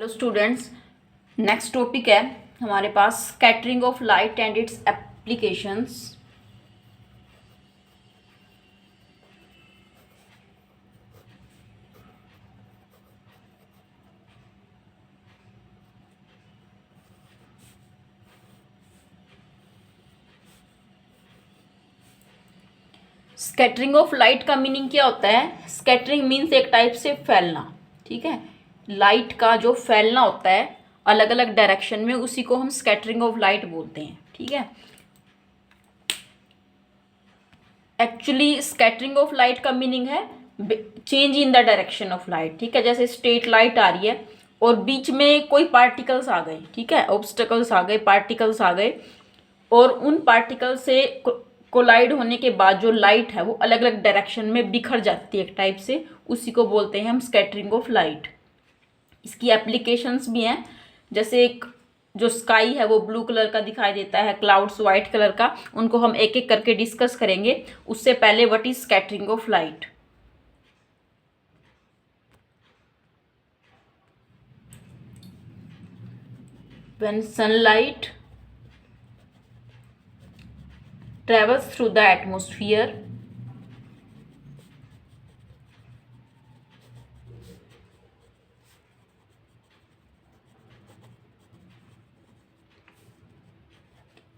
Hello students, next topic है हमारे पास scattering of light and its applications. Scattering of light का meaning क्या होता है? स्कैटरिंग मीन्स एक टाइप से फैलना। ठीक है, लाइट का जो फैलना होता है अलग अलग डायरेक्शन में, उसी को हम स्कैटरिंग ऑफ लाइट बोलते हैं। ठीक है, एक्चुअली स्कैटरिंग ऑफ लाइट का मीनिंग है change in the direction of light. ठीक है, जैसे स्ट्रेट लाइट आ रही है और बीच में कोई पार्टिकल्स आ गए, ठीक है, ऑब्स्टेकल्स आ गए, पार्टिकल्स आ गए, और उन पार्टिकल से कोलाइड होने के बाद जो लाइट है वो अलग अलग डायरेक्शन में बिखर जाती है एक टाइप से, उसी को बोलते हैं हम स्कैटरिंग ऑफ लाइट। इसकी एप्लीकेशंस भी हैं, जैसे एक जो स्काई है वो ब्लू कलर का दिखाई देता है, क्लाउड्स वाइट कलर का, उनको हम एक एक करके डिस्कस करेंगे। उससे पहले what is scattering of light? When sunlight travels through the atmosphere,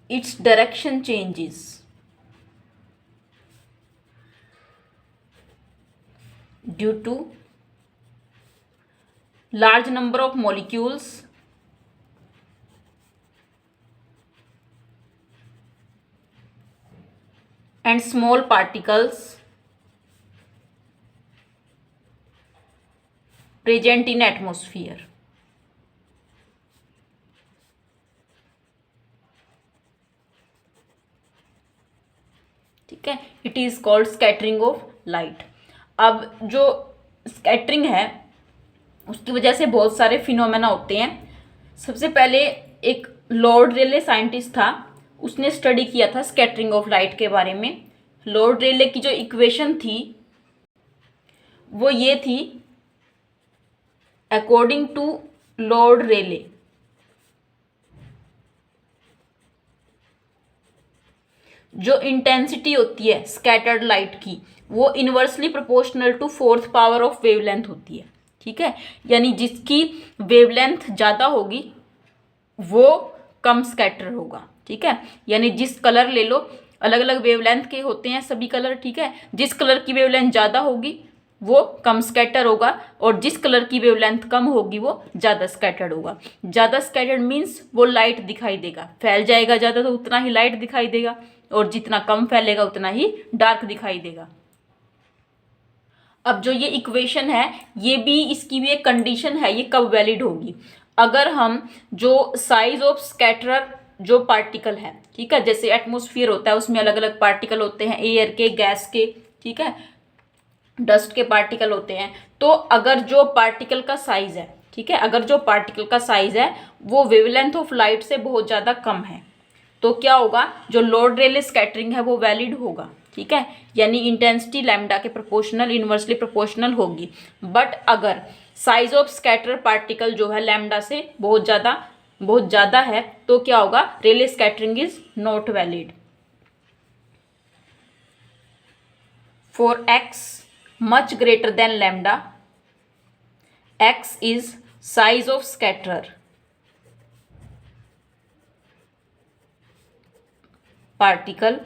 its direction changes due to large number of molecules and small particles present in atmosphere. ठीक है, it is called scattering of light. अब जो scattering है उसकी वजह से बहुत सारे फिनोमेना होते हैं। सबसे पहले एक लॉर्ड रेले साइंटिस्ट था, उसने स्टडी किया था स्कैटरिंग ऑफ लाइट के बारे में। लॉर्ड रेले की जो इक्वेशन थी वो ये थी, अकॉर्डिंग टू लॉर्ड रेले जो इंटेंसिटी होती है स्कैटर्ड लाइट की वो inversely proportional to fourth power of wavelength होती है। ठीक है, यानी जिसकी वेवलेंथ ज़्यादा होगी वो कम स्कैटर होगा। ठीक है, यानी जिस कलर ले लो, अलग अलग वेवलेंथ के होते हैं सभी कलर। ठीक है, जिस कलर की वेवलेंथ ज़्यादा होगी वो कम स्कैटर होगा, और जिस कलर की वेवलेंथ कम होगी वो ज़्यादा स्कैटर्ड होगा। ज़्यादा स्कैटर्ड मीन्स वो लाइट दिखाई देगा, फैल जाएगा ज़्यादा तो उतना ही लाइट दिखाई देगा, और जितना कम फैलेगा उतना ही डार्क दिखाई देगा। अब जो ये इक्वेशन है ये भी, इसकी भी एक कंडीशन है, ये कब वैलिड होगी? अगर हम जो साइज ऑफ स्कैटरर जो पार्टिकल है, ठीक है, जैसे एटमॉस्फेयर होता है उसमें अलग अलग पार्टिकल होते हैं, एयर के, गैस के, ठीक है, डस्ट के पार्टिकल होते हैं। तो अगर जो पार्टिकल का साइज है, ठीक है, अगर जो पार्टिकल का साइज है वो वेवलेंथ ऑफ लाइट से बहुत ज़्यादा कम है, तो क्या होगा? जो लॉर्ड रेले स्कैटरिंग है वो वैलिड होगा। ठीक है, यानी इंटेंसिटी लैम्डा के प्रोपोर्शनल, इनवर्सली प्रोपोर्शनल होगी। बट अगर साइज ऑफ स्कैटर पार्टिकल जो है लैम्डा से बहुत ज़्यादा है तो क्या होगा? Rayleigh scattering is not valid. For x much greater than lambda, x is size of scatterer particle,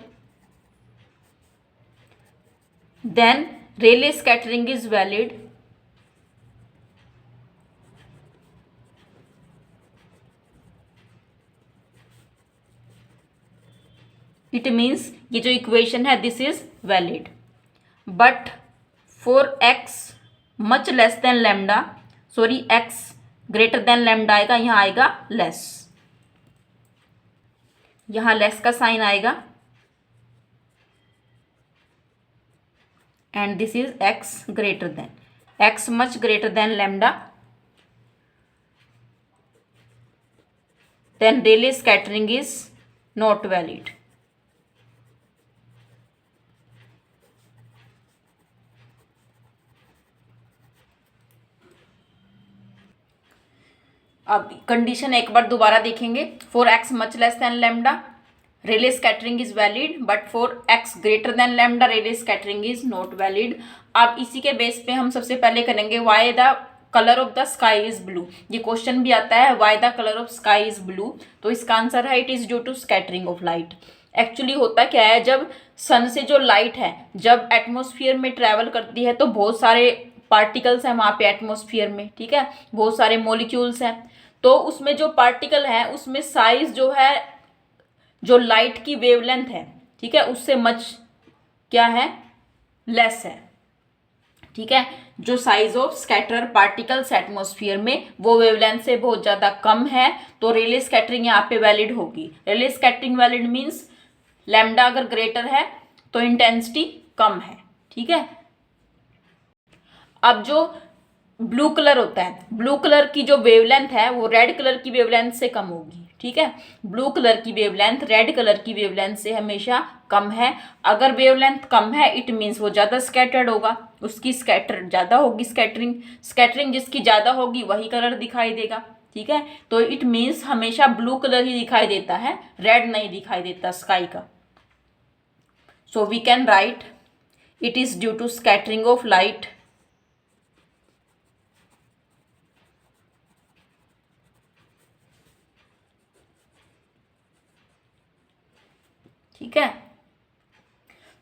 then Rayleigh scattering is valid. It means ये जो इक्वेशन है this is valid. But for x much less than lambda, sorry x greater than lambda आएगा, यहाँ आएगा less, यहाँ less का sign आएगा, and this is x greater than, x much greater than lambda, then Rayleigh scattering is not valid. अब condition एक बार दोबारा देखेंगे। For x much less than lambda Rayleigh scattering is valid, but for x greater than lambda Rayleigh scattering is not valid. अब इसी के base पे हम सबसे पहले करेंगे why the colour of the sky is blue. ये क्वेश्चन भी आता है why the colour of sky is blue, तो इसका आंसर है it is due to scattering of light. Actually होता क्या है, जब सन से जो लाइट है जब एटमॉस्फेयर में ट्रैवल करती है तो बहुत सारे पार्टिकल्स हैं वहाँ पे एटमॉस्फेयर में, ठीक है, बहुत सारे मॉलिक्यूल्स हैं। तो उसमें जो पार्टिकल है उसमें साइज जो है, जो लाइट की वेवलेंथ है, ठीक है, उससे मच क्या है, लेस है, ठीक है। जो size of scatter particles atmosphere में वो वेवलेंथ से बहुत ज़्यादा कम है, तो रेले स्कैटरिंग यहाँ पे वैलिड होगी। रेले स्कैटरिंग वैलिड मीन्स लैम्डा अगर ग्रेटर है तो इंटेंसिटी कम है, ठीक है। अब जो ब्लू कलर होता है, ब्लू कलर की जो वेवलेंथ है वो रेड कलर की वेवलेंथ से कम होगी, ठीक है। ब्लू कलर की वेवलेंथ रेड कलर की वेवलेंथ से हमेशा कम है। अगर वेवलेंथ कम है इट मीन्स वो ज़्यादा स्कैटर्ड होगा, उसकी स्कैटर ज़्यादा होगी, स्कैटरिंग जिसकी ज़्यादा होगी वही कलर दिखाई देगा, ठीक है। तो इट मीन्स हमेशा ब्लू कलर ही दिखाई देता है, रेड नहीं दिखाई देता स्काई का। So we can write it is due to scattering of light, ठीक है।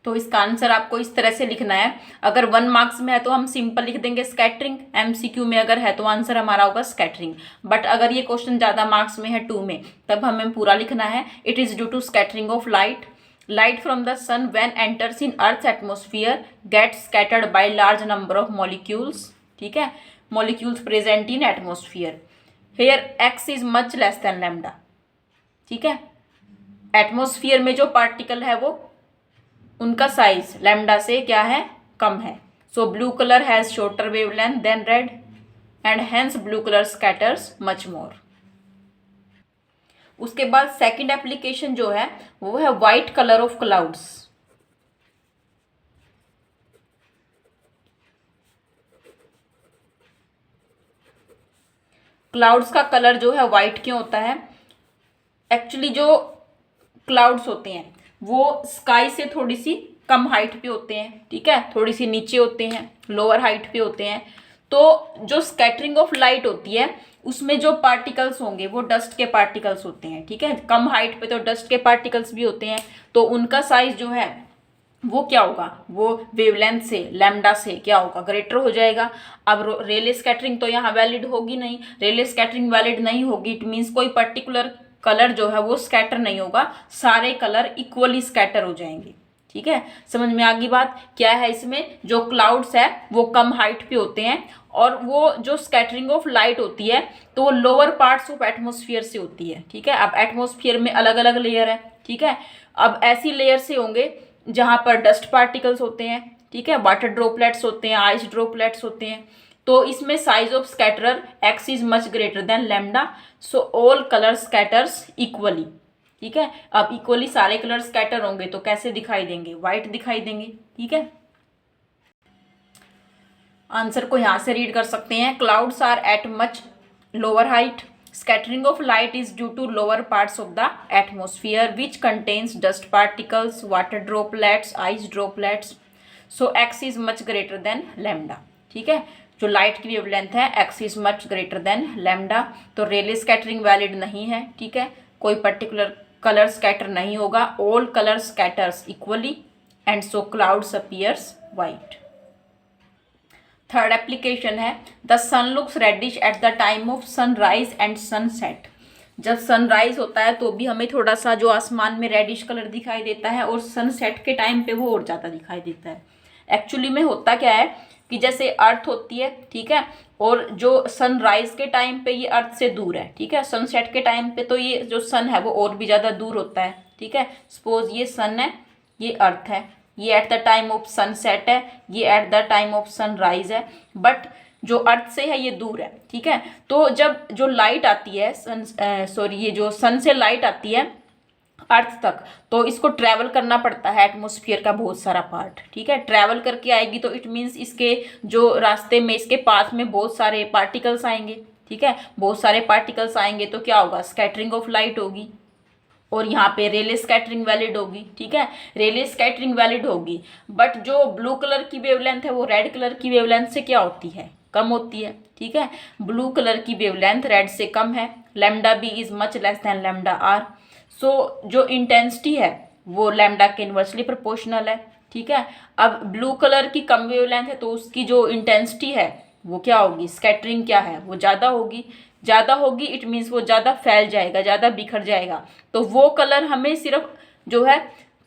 तो इसका आंसर आपको इस तरह से लिखना है। अगर 1 मार्क्स में है तो हम सिंपल लिख देंगे स्कैटरिंग, एमसीक्यू में अगर है तो आंसर हमारा होगा स्कैटरिंग। बट अगर ये क्वेश्चन ज़्यादा मार्क्स में है 2 में, तब हमें पूरा लिखना है it is due to scattering of light. Light from the sun when enters in earth atmosphere gets scattered by large number of molecules, ठीक है, molecules present in atmosphere. Here X is much less than lambda, ठीक है। Atmosphere में जो particle है वो उनका size lambda से क्या है, कम है। सो blue colour has shorter wavelength than red and hence blue colour scatters much more. उसके बाद सेकंड एप्लीकेशन जो है वो है white colour of clouds. Clouds का कलर जो है वाइट क्यों होता है? एक्चुअली जो क्लाउड्स होते हैं वो स्काई से थोड़ी सी कम हाइट पे होते हैं, ठीक है, थोड़ी सी नीचे होते हैं, लोअर हाइट पे होते हैं। तो जो स्कैटरिंग ऑफ लाइट होती है उसमें जो पार्टिकल्स होंगे वो डस्ट के पार्टिकल्स होते हैं, ठीक है। कम हाइट पे तो डस्ट के पार्टिकल्स भी होते हैं, तो उनका साइज जो है वो क्या होगा, वो वेवलेंथ से लैम्डा से क्या होगा, ग्रेटर हो जाएगा। अब रेले स्कैटरिंग तो यहाँ वैलिड होगी नहीं, रेले स्कैटरिंग वैलिड नहीं होगी, इट मीन्स कोई पर्टिकुलर कलर जो है वो स्कैटर नहीं होगा, सारे कलर इक्वली स्कैटर हो जाएंगे, ठीक है। समझ में आ गई बात? क्या है इसमें, जो क्लाउड्स है वो कम हाइट पे होते हैं और वो जो स्कैटरिंग ऑफ लाइट होती है तो वो लोअर पार्ट्स ऑफ एटमॉस्फेयर से होती है, ठीक है। अब एटमॉस्फेयर में अलग अलग लेयर है, ठीक है। अब ऐसी लेयर से होंगे जहाँ पर डस्ट पार्टिकल्स होते हैं, ठीक है, वाटर ड्रॉपलेट्स होते हैं, आइस ड्रॉपलेट्स होते हैं। तो इसमें size of scatterer x is much greater than lambda, so all colour scatters equally, ठीक है। अब इक्वली सारे कलर स्कैटर होंगे तो कैसे दिखाई देंगे, वाइट दिखाई देंगे, ठीक है। आंसर को यहाँ से रीड कर सकते हैं, clouds are at much lower height, scattering of light is due to lower parts of the atmosphere which contains dust particles, water droplets, ice droplets. So x is much greater than lambda, ठीक है। जो light की wavelength है x is much greater than lambda, तो रेले scattering valid नहीं है, ठीक है, कोई पर्टिकुलर कलर स्कैटर नहीं होगा, all colour scatters equally and so clouds appears white. Third application है the sun looks reddish at the time of sunrise and sunset. जब सनराइज होता है तो भी हमें थोड़ा सा जो आसमान में रेडिश कलर दिखाई देता है और सनसेट के टाइम पे वो और ज़्यादा दिखाई देता है। एक्चुअली में होता क्या है कि जैसे अर्थ होती है, ठीक है, और जो सनराइज के टाइम पे ये अर्थ से दूर है, ठीक है, सनसेट के टाइम पे तो ये जो सन है वो और भी ज़्यादा दूर होता है, ठीक है। सपोज ये सन है, ये अर्थ है, ये eight the time of sunset है, ये eight the time of sunrise है, बट जो अर्थ से है ये दूर है, ठीक है। तो जब जो लाइट आती है ये जो सन से लाइट आती है अर्थ तक, तो इसको ट्रैवल करना पड़ता है एटमॉस्फेयर का बहुत सारा पार्ट, ठीक है। ट्रैवल करके आएगी तो इट मीन्स इसके जो रास्ते में, इसके पाथ में बहुत सारे पार्टिकल्स आएंगे, ठीक है, बहुत सारे पार्टिकल्स आएंगे तो क्या होगा, स्कैटरिंग ऑफ लाइट होगी। और यहाँ पे रेले स्कैटरिंग वैलिड होगी, ठीक है, रेले स्कैटरिंग वैलिड होगी। बट जो ब्लू कलर की वेवलेंथ है वो रेड कलर की वेवलेंथ से क्या होती है, कम होती है, ठीक है। ब्लू कलर की वेवलेंथ रेड से कम है, lambda b is much less than lambda r. So जो इंटेंसिटी है वो लैम्डा के इन्वर्सली प्रोपोर्शनल है, ठीक है। अब ब्लू कलर की कम वेवलेंथ है तो उसकी जो इंटेंसिटी है वो क्या होगी, स्कैटरिंग क्या है, वो ज़्यादा होगी। ज़्यादा होगी इट मीन्स वो ज़्यादा फैल जाएगा, ज़्यादा बिखर जाएगा। तो वो कलर हमें सिर्फ जो है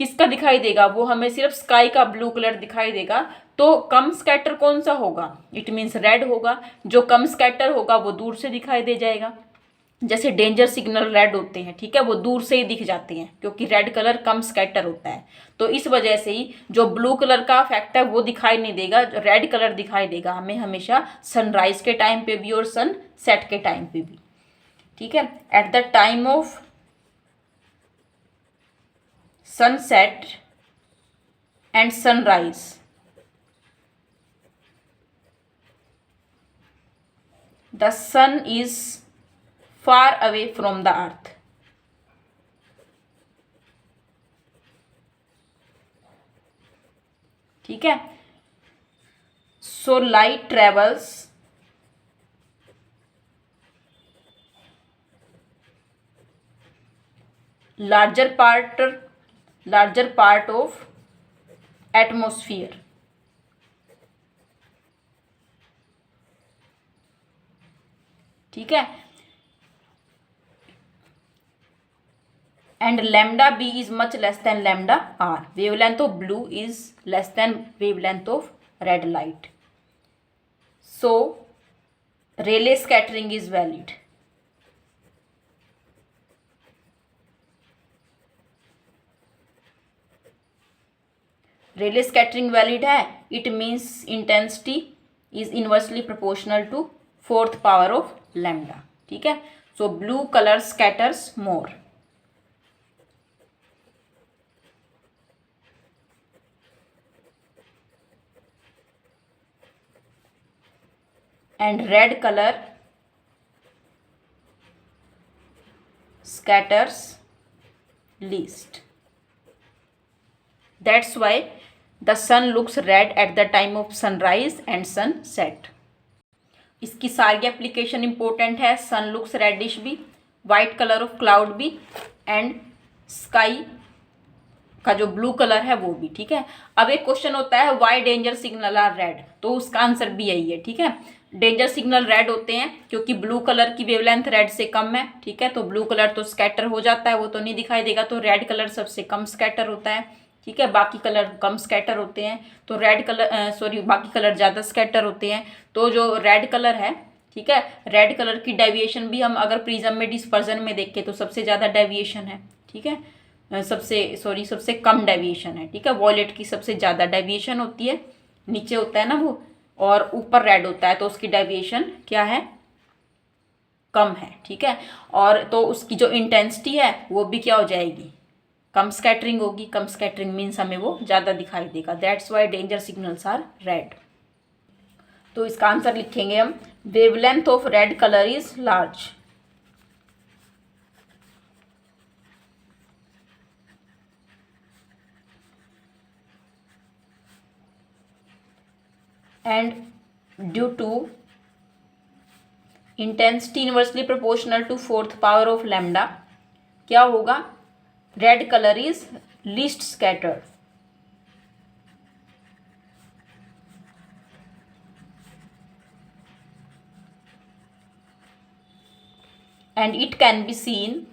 किसका दिखाई देगा, वो हमें सिर्फ स्काई का ब्लू कलर दिखाई देगा। तो कम स्कैटर कौन सा होगा, इट मीन्स रेड होगा। जो कम स्कैटर होगा वो दूर से दिखाई दे जाएगा। जैसे डेंजर सिग्नल रेड होते हैं, ठीक है, वो दूर से ही दिख जाते हैं क्योंकि रेड कलर कम स्कैटर होता है। तो इस वजह से ही जो ब्लू कलर का इफेक्ट है वो दिखाई नहीं देगा, जो रेड कलर दिखाई देगा हमें हमेशा सनराइज के टाइम पे भी और सन सेट के टाइम पे भी, ठीक है। At the time of sunset and sunrise the sun is far away from the earth, ठीक है। So light travels larger part of atmosphere, ठीक है। and lambda b is much less than lambda r, wavelength of blue is less than wavelength of red light, so Rayleigh scattering is valid. Rayleigh scattering valid है, it means intensity is inversely proportional to 4th power of lambda, ठीक है। so blue color scatters more and red color scatters least. That's why the sun looks red at the time of sunrise and sunset. इसकी सारी application important है, सन looks reddish भी, white colour of cloud भी, and sky का जो blue colour है वो भी, ठीक है। अब एक क्वेश्चन होता है why danger signal are red, तो उसका आंसर भी यही है, ठीक है। डेंजर सिग्नल रेड होते हैं क्योंकि ब्लू कलर की वेवलेंथ रेड से कम है, ठीक है। तो ब्लू कलर तो स्कैटर हो जाता है, वो तो नहीं दिखाई देगा, तो रेड कलर सबसे कम स्कैटर होता है, ठीक है। बाकी कलर कम स्कैटर होते हैं, तो रेड कलर बाकी कलर ज़्यादा स्कैटर होते हैं। तो जो रेड कलर है, ठीक है, रेड कलर की डेविएशन भी हम अगर प्रिज्म में डिस्पर्जन में देखें तो सबसे ज़्यादा डेविएशन है, ठीक है, सबसे कम डेविएशन है, ठीक है। वॉयलेट की सबसे ज़्यादा डेविएशन होती है, नीचे होता है ना वो, और ऊपर रेड होता है, तो उसकी डेविएशन क्या है, कम है, ठीक है। और तो उसकी जो इंटेंसिटी है वो भी क्या हो जाएगी, कम स्कैटरिंग होगी। कम स्कैटरिंग मीन्स हमें वो ज़्यादा दिखाई देगा, that's why danger signals are red. तो इसका आंसर लिखेंगे हम, wavelength of red colour is large, and due to intensity inversely proportional to 4th power of lambda क्या होगा, red color is least scattered, and it can be seen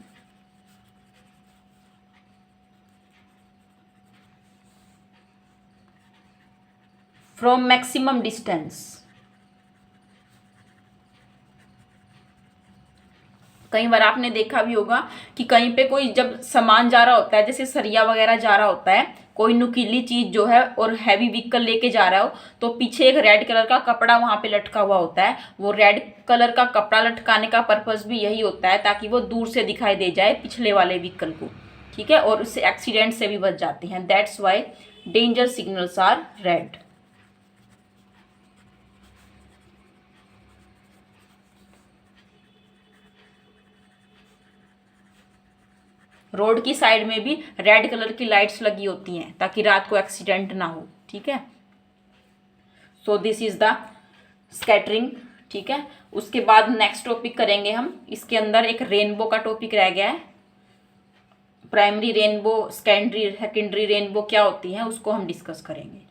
from maximum distance। कई बार आपने देखा भी होगा कि कहीं पे कोई जब सामान जा रहा होता है, जैसे सरिया वगैरह जा रहा होता है, कोई नुकीली चीज जो है और हैवी व्हीकल लेके जा रहा हो, तो पीछे एक रेड कलर का कपड़ा वहां पे लटका हुआ होता है। वो रेड कलर का कपड़ा लटकाने का पर्पस भी यही होता है ताकि वो दूर से दिखाई दे जाए पिछले वाले व्हीकल को, ठीक है, और उससे एक्सीडेंट से भी बच जाते हैं। That's why danger signals are red. Road की साइड में भी रेड कलर की लाइट्स लगी होती हैं ताकि रात को एक्सीडेंट ना हो, ठीक है। So this is the scattering, ठीक है। उसके बाद नेक्स्ट टॉपिक करेंगे हम, इसके अंदर एक रेनबो का टॉपिक रह गया है। प्राइमरी रेनबो, सेकेंडरी रेनबो क्या होती है उसको हम डिस्कस करेंगे।